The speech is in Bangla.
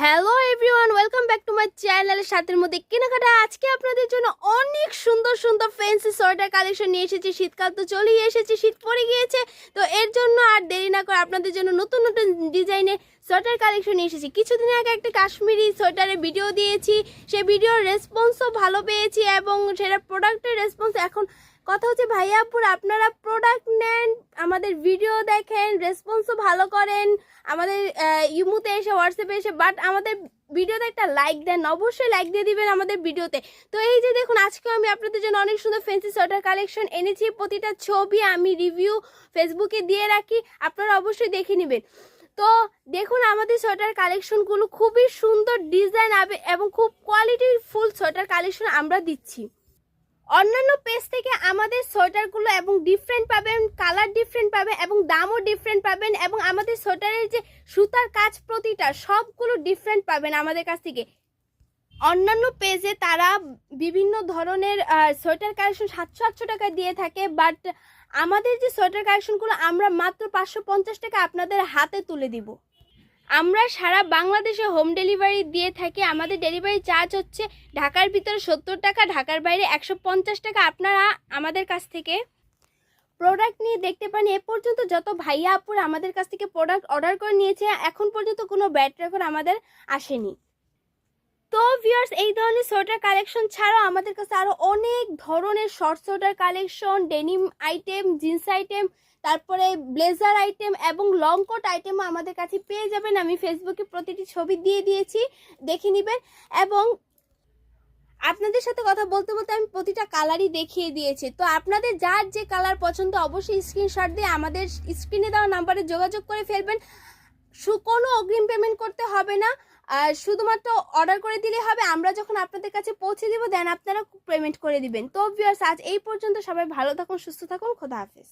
Hello everyone, welcome back to my channel. সাথের মধ্যে কেনাকাটা আজকে আপনাদের জন্য অনেক সুন্দর সুন্দর ফ্যান্সি সোয়েটার কালেকশন নিয়ে এসেছি। শীতকাল তো চলেই এসেছে, শীত পড়ে গিয়েছে, তো এর জন্য আর দেরি না করে আপনাদের জন্য নতুন নতুন ডিজাইনের সোয়েটার কালেকশন নিয়ে এসেছি। কিছুদিন আগে একটা কাশ্মীরি সোয়েটারের ভিডিও দিয়েছি, সেই ভিডিওর রেসপন্সও ভালো পেয়েছি এবং সেটা প্রোডাক্টের রেসপন্স। এখন কথা হচ্ছে ভাইয়া আপুর, আপনারা প্রোডাক্ট নেন, আমাদের ভিডিও দেখেন, রেসপন্সও ভালো করেন, আমাদের ইমুতে এসে হোয়াটসঅ্যাপে এসে, বাট আমাদের ভিডিওতে একটা লাইক দেন, অবশ্যই লাইক দিয়ে দিবেন আমাদের ভিডিওতে। তো এই যে দেখুন, আজকে আমি আপনাদের জন্য অনেক সুন্দর ফ্যান্সি সোয়েটার কালেকশন এনেছি। প্রতিটা ছবি আমি রিভিউ ফেসবুকে দিয়ে রাখি, আপনারা অবশ্যই দেখে নেবেন। তো দেখুন, আমাদের সোয়েটার কালেকশনগুলো খুবই সুন্দর ডিজাইন এবং খুব কোয়ালিটির ফুল সোয়েটার কালেকশন আমরা দিচ্ছি। অন্যান্য পেজ থেকে আমাদের সোয়েটারগুলো এবং ডিফারেন্ট পাবেন, কালার ডিফারেন্ট পাবেন এবং দামও ডিফারেন্ট পাবেন, এবং আমাদের সোয়েটারের যে সুতার কাজ প্রতিটা সবগুলো ডিফারেন্ট পাবেন আমাদের কাছ থেকে। অন্যান্য পেজে তারা বিভিন্ন ধরনের সোয়েটার কালেকশন 700-800 টাকা দিয়ে থাকে, বাট আমাদের যে সোয়েটার কালেকশনগুলো আমরা মাত্র 550 টাকা আপনাদের হাতে তুলে দিব। আমরা সারা বাংলাদেশে হোম ডেলিভারি দিয়ে থাকি। আমাদের ডেলিভারি চার্জ হচ্ছে ঢাকার ভিতরে 70 টাকা, ঢাকার বাইরে 150 টাকা। আপনারা আমাদের কাছ থেকে প্রোডাক্ট নিয়ে দেখতে পারেন। এ পর্যন্ত যত ভাইয়া আপুর আমাদের কাছ থেকে প্রোডাক্ট অর্ডার করে নিয়েছে, এখন পর্যন্ত কোনো ব্যাড রেকর্ড আমাদের আসেনি। তো ভিউয়ার্স, এই ধরনের সোয়েটার কালেকশন ছাড়াও আমাদের কাছে আরও অনেক ধরনের short sweater collection, denim item, jeans item, তারপরে ব্লেজার আইটেম এবং লং কোট আইটেমও আমাদের কাছে পেয়ে যাবেন। আমি ফেসবুকে প্রতিটি ছবি দিয়ে দিয়েছি, দেখে নেবেন। এবং আপনাদের সাথে কথা বলতে বলতে আমি প্রতিটা কালারই দেখিয়ে দিয়েছি। তো আপনাদের যার যে কালার পছন্দ অবশ্যই স্ক্রিনশট দিয়ে আমাদের স্ক্রিনে দেওয়া নাম্বারে যোগাযোগ করে ফেলবেন। কোনো অগ্রিম পেমেন্ট করতে হবে না, আর শুধুমাত্র অর্ডার করে দিলে হবে। আমরা যখন আপনাদের কাছে পৌঁছে দিব দেন আপনারা পেমেন্ট করে দিবেন। তো ভিউয়ার্স, আজ এই পর্যন্ত। সবাই ভালো থাকুন, সুস্থ থাকুন, খোদা হাফেজ।